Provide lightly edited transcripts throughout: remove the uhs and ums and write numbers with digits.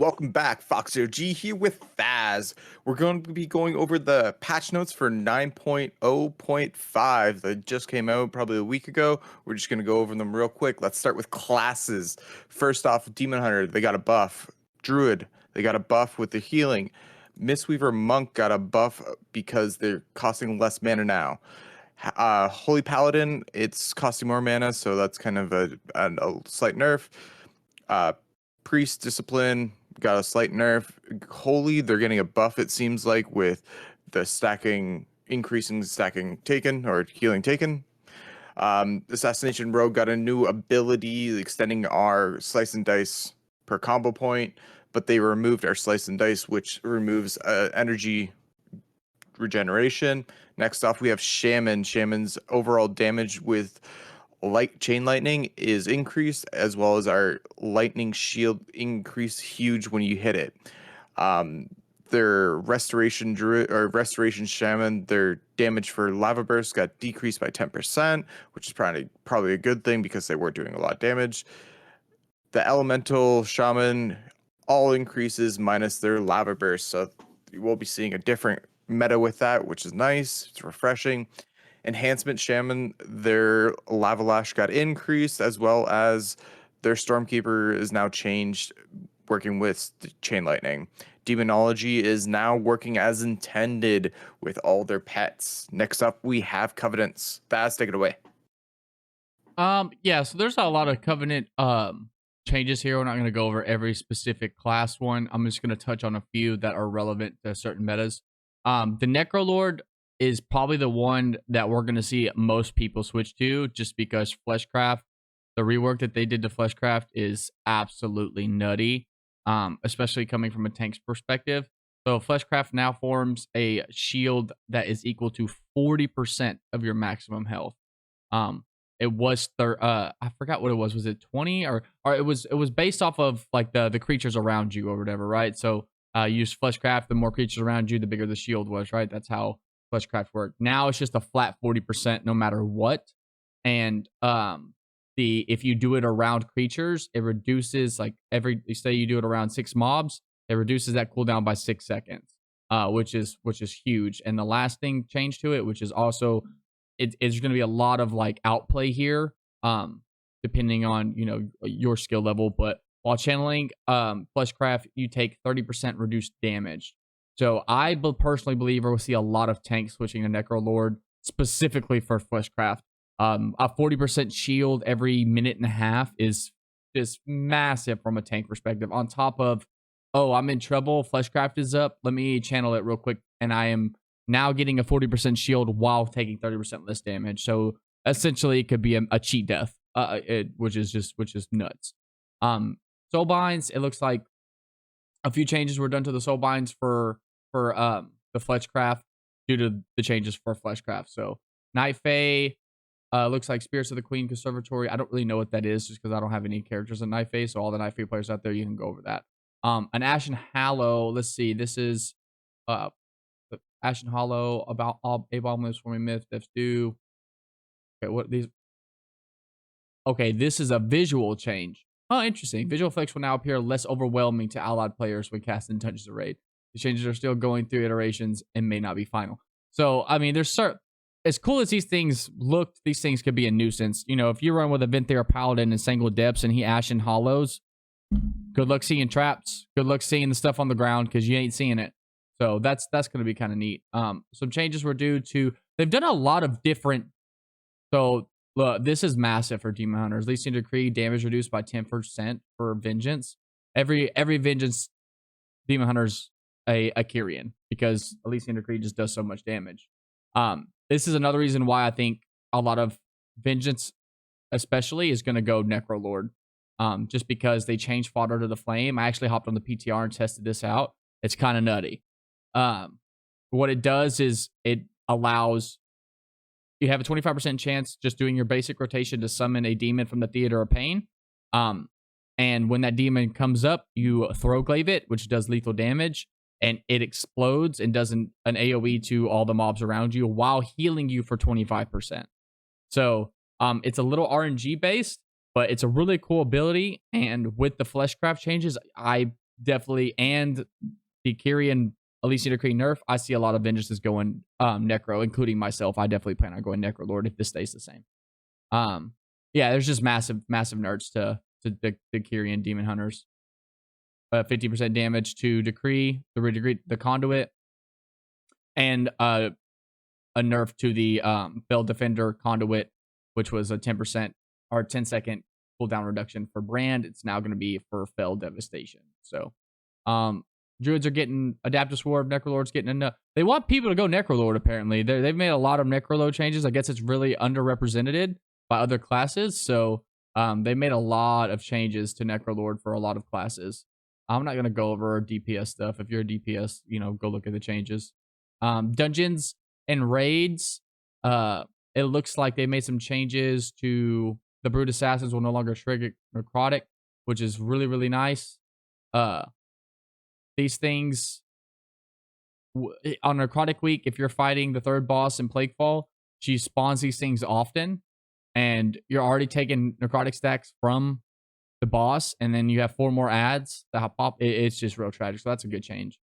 welcome back. Fox OG here with Thass. We're going to be going over the patch notes for 9.0.5 that just came out probably a week ago. We're just going to go over them real quick. Let's start with classes. First off, Demon Hunter, they got a buff. Druid, they got a buff with the healing. Mistweaver Monk got a buff because they're costing less mana now. Holy Paladin, it's costing more mana, so that's kind of a slight nerf. Priest Discipline got a slight nerf. Holy, they're getting a buff, it seems like, with the increasing stacking taken or healing taken. Assassination Rogue got a new ability extending our slice and dice per combo point, but they removed our slice and dice, which removes energy regeneration. Next off, we have Shaman. Shaman's overall damage with chain lightning is increased, as well as our lightning shield increase huge when you hit it. Their restoration druid or restoration shaman, their damage for lava burst got decreased by 10%, which is probably a good thing because they were doing a lot of damage. The elemental shaman all increases minus their lava burst, so you will be seeing a different meta with that, which is nice. It's refreshing. Enhancement shaman, their lava lash got increased, as well as their stormkeeper is now changed, working with chain lightning. Demonology is now working as intended with all their pets. Next up, we have covenants. Thass, take it away. Yeah, so there's a lot of covenant changes here. We're not going to go over every specific class one. I'm just going to touch on a few that are relevant to certain metas. The Necrolord is probably the one that we're going to see most people switch to, just because Fleshcraft, the rework that they did to Fleshcraft is absolutely nutty, especially coming from a tank's perspective. So Fleshcraft now forms a shield that is equal to 40% of your maximum health. It was I forgot what it was. Was it 20 or it was based off of like the creatures around you or whatever, right? So use Fleshcraft, the more creatures around you, the bigger the shield was, right? That's how Fleshcraft worked. Now it's just a flat 40% no matter what. And if you do it around creatures, it reduces like say you do it around 6 mobs, it reduces that cooldown by 6 seconds. Which is huge. And the last thing changed to it, which is also it's going to be a lot of like outplay here, depending on your skill level. But while channeling Fleshcraft, you take 30% reduced damage. So I personally believe we'll see a lot of tanks switching to Necrolord specifically for Fleshcraft. A 40% shield every minute and a half is just massive from a tank perspective. On top of, oh, I'm in trouble, Fleshcraft is up, let me channel it real quick, and I am now getting a 40% shield while taking 30% less damage. So essentially, it could be a cheat death, which is nuts. Soulbinds, it looks like a few changes were done to the Soulbinds for the Fleshcraft due to the changes for Fleshcraft. So Night Fae, looks like Spirits of the Queen Conservatory. I don't really know what that is just because I don't have any characters in Night Fae. So all the Night Fae players out there, you can go over that. An Ashen Hallow. Let's see. This is Ashen Hollow, about all Abominable Swarming Myth, Death's Due. Okay, what these? Okay, this is a visual change. Oh, interesting. Visual effects will now appear less overwhelming to allied players when casting Dungeons of Raid. The changes are still going through iterations and may not be final. So, I mean, there's as cool as these things looked, these things could be a nuisance. If you run with a Venthyr Paladin in Sanguine Depths and he Ashen Hollows, good luck seeing traps. Good luck seeing the stuff on the ground because you ain't seeing it. So that's going to be kind of neat. Some changes were due to, they've done a lot of different. So look, this is massive for Demon Hunters. Leasing Decree, damage reduced by 10% for Vengeance. Every Vengeance Demon Hunter's a Kyrian because Elysian Decree just does so much damage. This is another reason why I think a lot of Vengeance especially is going to go Necrolord. Just because they changed Fodder to the Flame. I actually hopped on the PTR and tested this out. It's kind of nutty. What it does is it allows you have a 25% chance just doing your basic rotation to summon a demon from the Theater of Pain. And when that demon comes up, you throw glaive it, which does lethal damage, and it explodes and does an AoE to all the mobs around you while healing you for 25%. So it's a little RNG based, but it's a really cool ability. And with the Fleshcraft changes, I definitely, and the Kyrian Elysian Decree nerf, I see a lot of vengeances going Necro, including myself. I definitely plan on going Necrolord if this stays the same. Yeah, there's just massive nerds to the Kyrian Demon Hunters. 50% damage to Decree, the Conduit, and a nerf to the Bell Defender Conduit, which was a 10% or 10-second cooldown reduction for Brand. It's now going to be for Fell Devastation. So, Druids are getting Adaptive Swarm, Necrolord's getting enough. They want people to go Necrolord, apparently. They've made a lot of Necrolord changes. I guess it's really underrepresented by other classes. So, they made a lot of changes to Necrolord for a lot of classes. I'm not going to go over DPS stuff. If you're a DPS, go look at the changes. Dungeons and raids, it looks like they made some changes to the Brute Assassins will no longer trigger Necrotic, which is really, really nice. These things on Necrotic Week, if you're fighting the third boss in Plaguefall, she spawns these things often, and you're already taking Necrotic stacks from the boss, and then you have 4 more ads that pop. It's just real tragic. So that's a good change.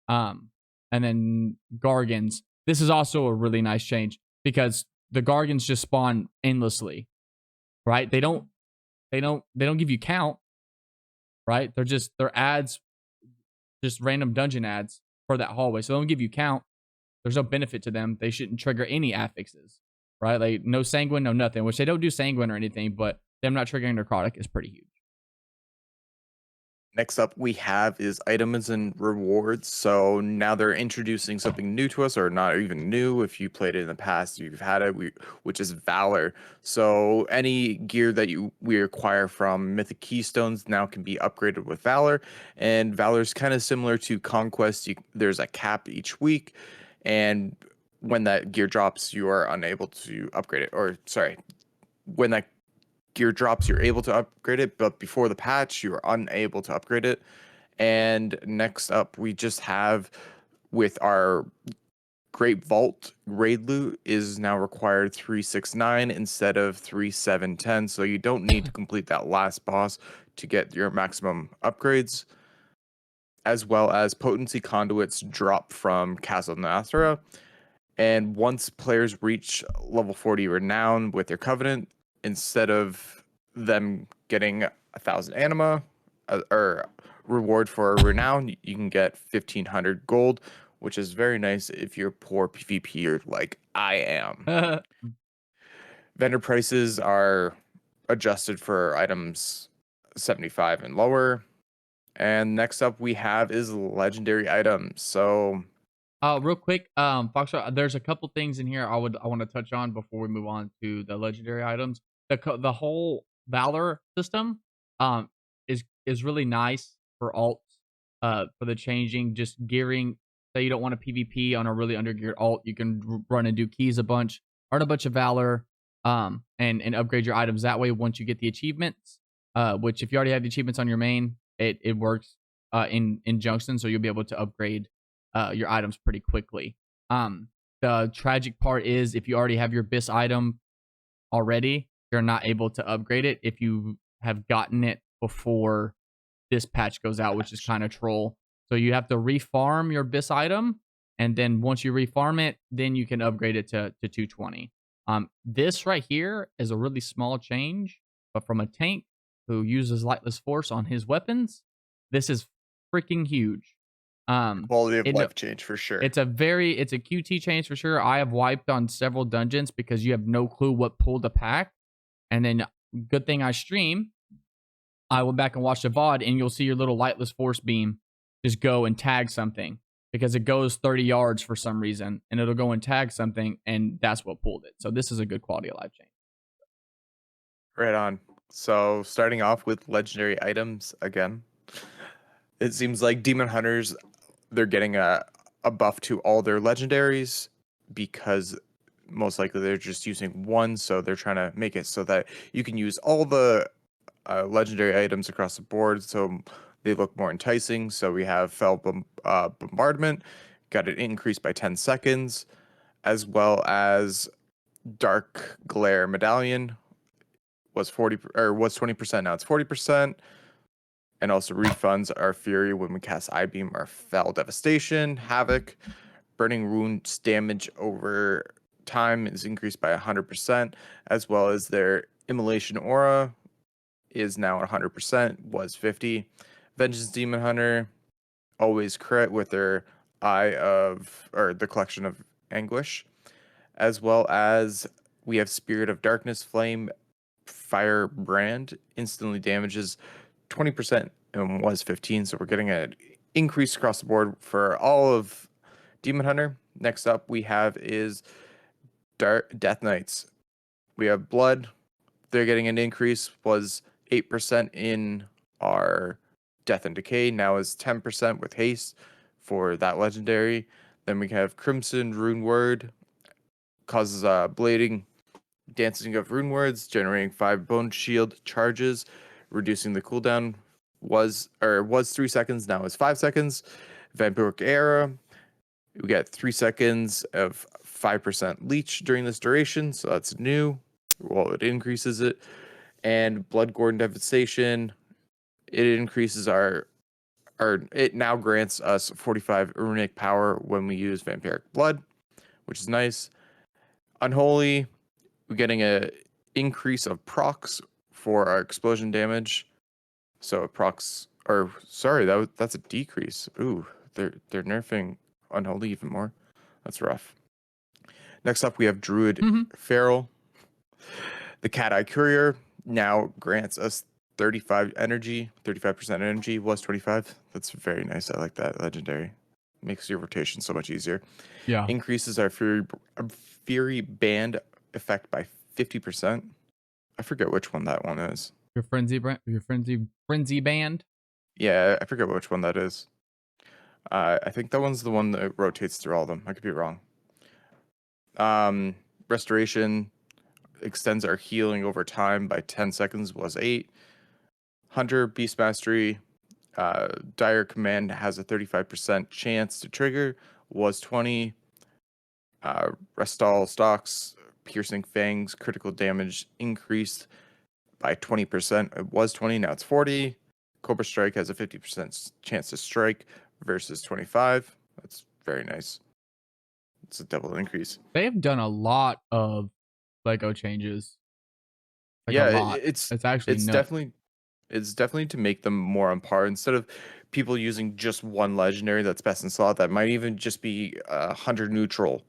And then Gargans. This is also a really nice change because the Gargans just spawn endlessly, right? They don't give you count, right? They're ads, just random dungeon ads for that hallway. So they don't give you count. There's no benefit to them. They shouldn't trigger any affixes, right? Like no sanguine, no nothing, which they don't do sanguine or anything, but them not triggering necrotic is pretty huge. Next up we have is items and rewards. So now they're introducing something new to us, or not even new. If you played it in the past, you've had it, which is Valor. So any gear that we acquire from Mythic Keystones now can be upgraded with Valor. And Valor is kind of similar to Conquest. There's a cap each week, and when that gear drops, you are unable to upgrade it. Or sorry, when that gear drops, you're able to upgrade it, but before the patch, you are unable to upgrade it. And next up, we just have with our Great Vault, raid loot is now required 369 instead of 3710. So you don't need to complete that last boss to get your maximum upgrades. As well as potency conduits drop from Castle Nathra. And once players reach level 40 renown with their covenant, instead of them getting 1,000 anima or reward for renown, you can get 1,500 gold, which is very nice if you're poor PvPer like I am. Vendor prices are adjusted for items 75 and lower. And next up we have is legendary items. So real quick, Foxtrot, there's a couple things in here I want to touch on before we move on to the legendary items. The whole Valor system is really nice for alts, for the changing, just gearing. Say you don't want a PvP on a really undergeared alt, you can run and do keys a bunch, earn a bunch of Valor, and upgrade your items that way once you get the achievements. Which if you already have the achievements on your main, it works in Junction, so you'll be able to upgrade your items pretty quickly. The tragic part is if you already have your BIS item already, you're not able to upgrade it if you have gotten it before this patch goes out, which is kind of troll. So you have to refarm your BIS item, and then once you refarm it, then you can upgrade it to 220. This right here is a really small change, but from a tank who uses Lightless Force on his weapons, this is freaking huge. Quality of life change for sure. It's a QT change for sure. I have wiped on several dungeons because you have no clue what pulled a pack. And then good thing I stream. I went back and watched the VOD, and you'll see your little Lightless Force beam just go and tag something because it goes 30 yards for some reason, and it'll go and tag something, and that's what pulled it. So this is a good quality of life change. Right on. So starting off with legendary items again, it seems like Demon Hunters, they're getting a buff to all their legendaries because most likely they're just using one, so they're trying to make it so that you can use all the legendary items across the board so they look more enticing. So we have Fell Bombardment, got it increased by 10 seconds, as well as Dark Glare Medallion was 20%, now it's 40%. and also refunds our fury when we cast Eye Beam or Fell Devastation. Havoc, burning wounds damage over time is increased by 100%, as well as their immolation aura is now 100%, was 50. Vengeance Demon Hunter, always crit with their Eye of, or the Collection of Anguish, as well as we have Spirit of Darkness, Flame, Firebrand, instantly damages 20% and was 15. So we're getting an increase across the board for all of Demon Hunter. Next up we have is Death Knights. We have Blood. They're getting an increase, was 8% in our Death and Decay, now is 10% with Haste for that legendary. Then we have Crimson Rune Word, causes blading, dancing of rune words, generating 5 bone shield charges, reducing the cooldown, was 3 seconds, now is 5 seconds. Vampiric Era, we get 3 seconds of 5% leech during this duration, so that's new. Well, it increases it. And Bloodgorn Devastation, it increases it now grants us 45 runic power when we use Vampiric Blood, which is nice. Unholy, we're getting a increase of procs for our explosion damage. So procs, or sorry, that's a decrease. Ooh, they're nerfing Unholy even more. That's rough. Next up, we have Druid Feral. The Cat Eye Courier now grants us 35 energy, 35% energy, was 25. That's very nice. I like that legendary. Makes your rotation so much easier. Yeah. Increases our Fury Band effect by 50%. I forget which one that one is. Your frenzy band. Yeah, I forget which one that is. I think that one's the one that rotates through all of them. I could be wrong. Restoration extends our healing over time by 10 seconds, was 8. Hunter Beast Mastery, Dire Command has a 35% chance to trigger, was 20. Restall Stocks, Piercing Fangs, critical damage increased by 20%. It was 20, now it's 40. Cobra Strike has a 50% chance to strike versus 25. That's very nice. It's a double increase. They've done a lot of Lego changes. Like yeah, a lot. It's actually nuts. It's definitely to make them more on par. Instead of people using just one legendary that's best in slot, that might even just be 100 neutral.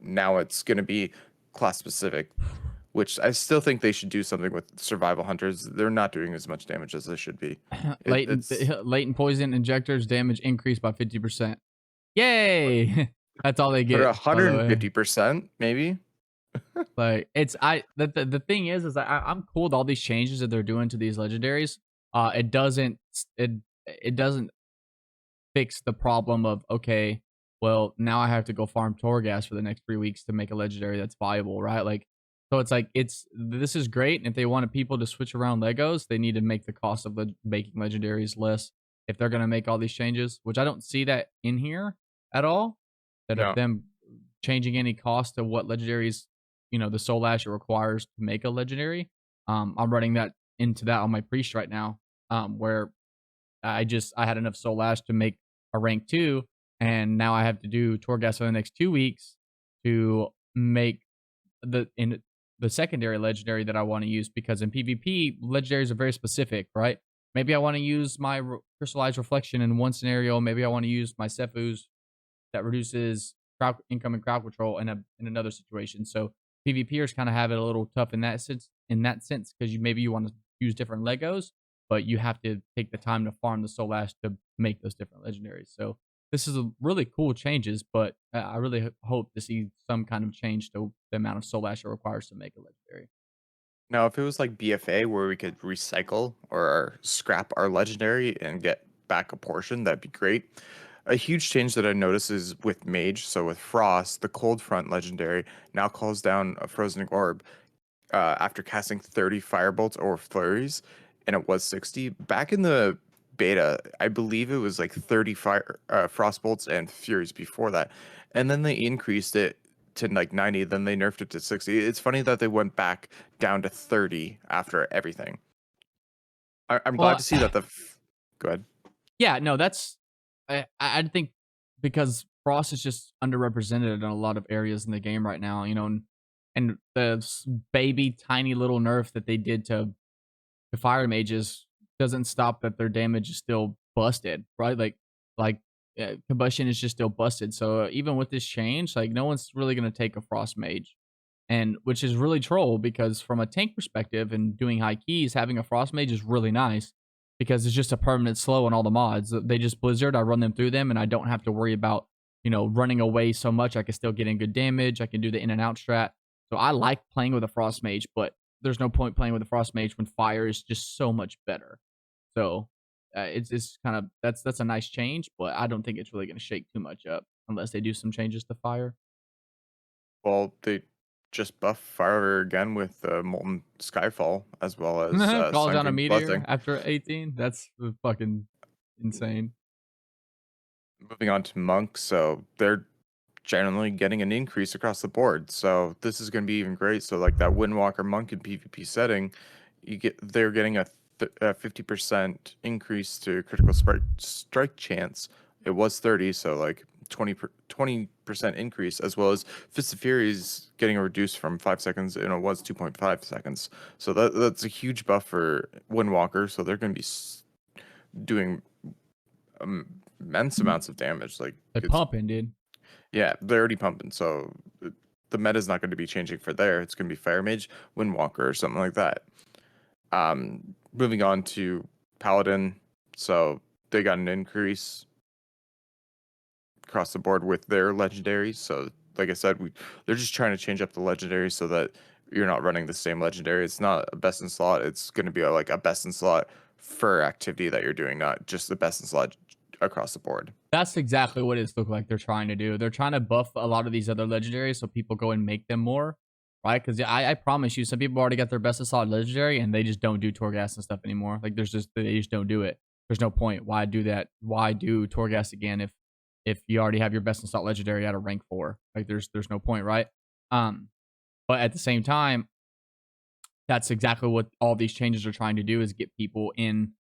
Now it's going to be class specific, which I still think they should do something with survival hunters. They're not doing as much damage as they should be. Latent poison injectors damage increased by 50%. Yay! That's all they get. But 150%, maybe. Like the thing is I'm cool with all these changes that they're doing to these legendaries. It doesn't fix the problem of, okay, well, now I have to go farm Torghast for the next 3 weeks to make a legendary that's viable, right? Like, so it's like, this is great. And if they wanted people to switch around Legos, they need to make the cost of making legendaries less if they're going to make all these changes, which I don't see that in here at all. That No. of them changing any cost of what legendaries, the Soul Ash it requires to make a legendary. I'm running that into that on my priest right now, where I had enough Soul Ash to make a rank 2, and now I have to do Torghast for the next 2 weeks to make the secondary legendary that I want to use, because in PvP legendaries are very specific, right? Maybe I want to use my Crystallized Reflection in one scenario. Maybe I want to use my Sephu's that reduces incoming crowd control in another situation. So PvPers kind of have it a little tough in that sense, because maybe you want to use different Legos, but you have to take the time to farm the Soul Ash to make those different legendaries. So this is a really cool changes, but I really hope to see some kind of change to the amount of Soul Ash it requires to make a legendary. Now, if it was like BFA where we could recycle or scrap our legendary and get back a portion, that'd be great. A huge change that I noticed is with Mage. So with Frost, the Cold Front legendary now calls down a Frozen Orb after casting 30 Firebolts or Flurries, and it was 60. Back in the beta, I believe it was like 30 Frostbolts and Furies before that. And then they increased it to like 90, then they nerfed it to 60. It's funny that they went back down to 30 after everything. I'm glad to see that Go ahead. Yeah, no, that's I think because Frost is just underrepresented in a lot of areas in the game right now, and the baby tiny little nerf that they did to the fire mages doesn't stop that their damage is still busted, right? Like combustion is just still busted. So even with this change, like no one's really gonna take a frost mage, and which is really troll because from a tank perspective and doing high keys, having a frost mage is really nice because it's just a permanent slow on all the mods. They just blizzard, I run them through them, and I don't have to worry about running away so much. I can still get in good damage. I can do the in and out strat. So I like playing with a frost mage, but there's no point playing with a frost mage when fire is just so much better. So it's kind of that's a nice change, but I don't think it's really going to shake too much up unless they do some changes to fire. Well, they just buff fire again with Molten Skyfall as well as Calls Sun down a King's meteor Blessing. after 18. That's fucking insane. Moving on to monks, so they're generally getting an increase across the board. So this is going to be even great. So like that Windwalker monk in PvP setting, they're getting a 50% increase to critical strike chance. It was 30, so like 20% increase, as well as Fist of Fury's getting reduced from 5 seconds, and it was 2.5 seconds. So that's a huge buff for Windwalker. So they're going to be doing immense amounts of damage. Like They're pumping, dude. yeah, they're already pumping. So the meta is not going to be changing for there. It's going to be Fire Mage, Windwalker, or something like that. Moving on to Paladin. So they got an increase across the board with their legendaries. So like I said, they're just trying to change up the legendaries so that you're not running the same legendary. It's not a best in slot. It's going to be like a best in slot for activity that you're doing, not just the best in slot across the board. That's exactly what it's look like they're trying to do. They're trying to buff a lot of these other legendaries so people go and make them more, right? Because I promise you, some people already got their best of solid legendary and they just don't do Torghast and stuff anymore. Like they just don't do it. There's no point. Why do that? Why do Torghast again if you already have your best in slot legendary at a rank 4? Like there's no point, right? But at the same time, that's exactly what all these changes are trying to do is get people in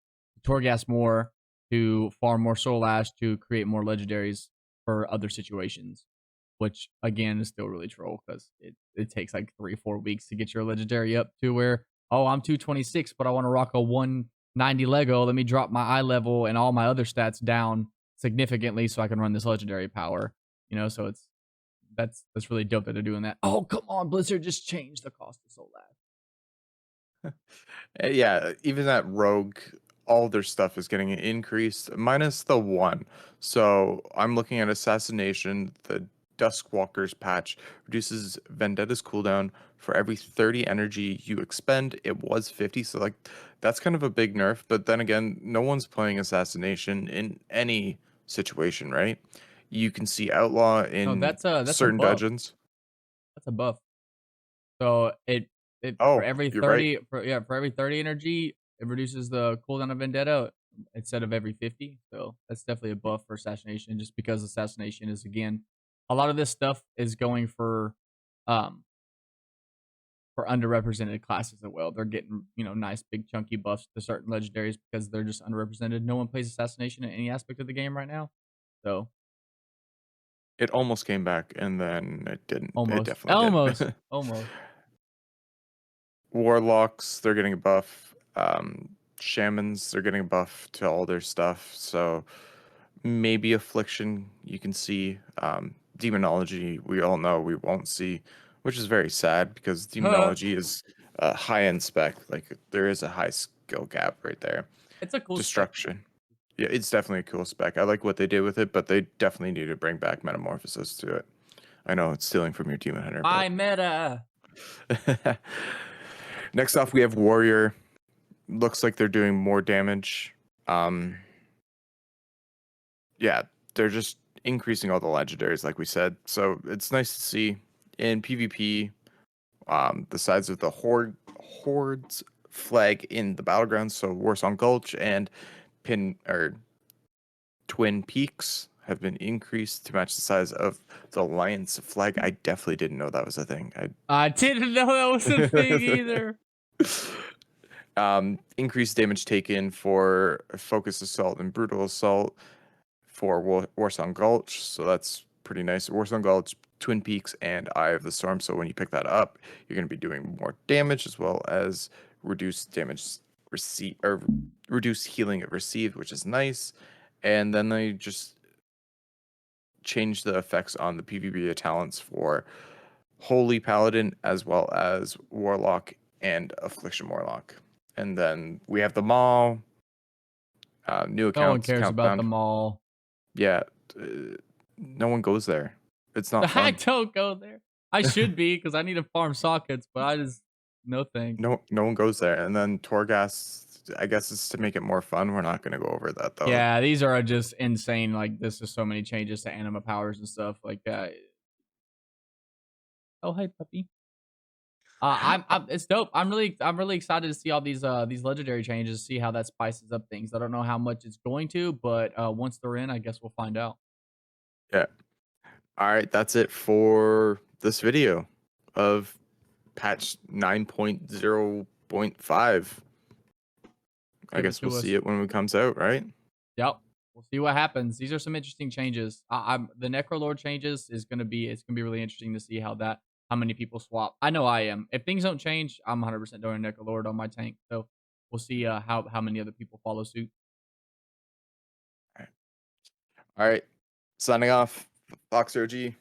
Torghast more, to farm more soul ash, to create more legendaries for other situations, which again is still really troll because it takes like 3-4 weeks to get your legendary up to where, oh, I'm 226, but I want to rock a 190 Lego. Let me drop my eye level and all my other stats down significantly so I can run this legendary power. So that's really dope that they're doing that. Oh, come on, Blizzard, just change the cost of soul ash. Yeah, even that rogue, all their stuff is getting increased, minus the one. So I'm looking at Assassination. The Duskwalker's patch reduces Vendetta's cooldown for every 30 energy you expend. It was 50, so like that's kind of a big nerf. But then again, no one's playing Assassination in any situation, right? You can see Outlaw No, in that's a certain buff. dungeons. That's a buff. So it for Oh, every you're right. 30 for every 30 energy, it reduces the cooldown of Vendetta instead of every 50. So that's definitely a buff for Assassination, just because Assassination is, again, a lot of this stuff is going for underrepresented classes as well. They're getting, nice big chunky buffs to certain legendaries because they're just underrepresented. No one plays Assassination in any aspect of the game right now. So It almost came back, and then it didn't. It almost. definitely didn't. Almost. Warlocks, they're getting a buff. Shamans, they're getting a buff to all their stuff. So maybe Affliction, you can see. Demonology, we all know we won't see, which is very sad because Demonology is a high-end spec. Like there is a high skill gap right there. It's a cool spec. Destruction. Yeah, it's definitely a cool spec. I like what they did with it, but they definitely need to bring back Metamorphosis to it. I know it's stealing from your Demon Hunter. I meta. Next off, we have Warrior. Looks like they're doing more damage. Yeah, they're just increasing all the legendaries, like we said. So it's nice to see in PvP. The sides of the hordes flag in the battlegrounds. So Warsong Gulch and Twin Peaks have been increased to match the size of the Alliance flag. I definitely didn't know that was a thing. I didn't know that was a thing either. Increased damage taken for focus assault and brutal assault for Warsong Gulch, so that's pretty nice. Warsong Gulch, Twin Peaks, and Eye of the Storm. So when you pick that up, you're going to be doing more damage as well as reduced damage receive or reduced healing if received, which is nice. And then they just change the effects on the PvP talents for Holy Paladin as well as Warlock and Affliction Warlock. And then we have the Maul, new No one accounts, cares about countdown. them all. Yeah, no one goes there. It's not I fun. don't go there. I should be because I need to farm sockets, but I just no thanks. No one goes there. And then Torghast, I guess it's to make it more fun. We're not going to go over that though. Yeah, these are just insane. Like this is so many changes to anima powers and stuff. Like oh hey puppy. I'm it's dope. I'm really excited to see all these legendary changes, see how that spices up things. I don't know how much it's going to, but once they're in, I guess we'll find out. Yeah. All right, that's it for this video of patch 9.0.5. I Give it guess we'll to see us. it when it comes out, right? Yep. We'll see what happens. These are some interesting changes. I'm the Necrolord changes is it's gonna be really interesting to see how many people swap. I know I am. If things don't change, I'm 100% doing Necrolord on my tank. So we'll see how many other people follow suit. All right. Signing off. Fox OG.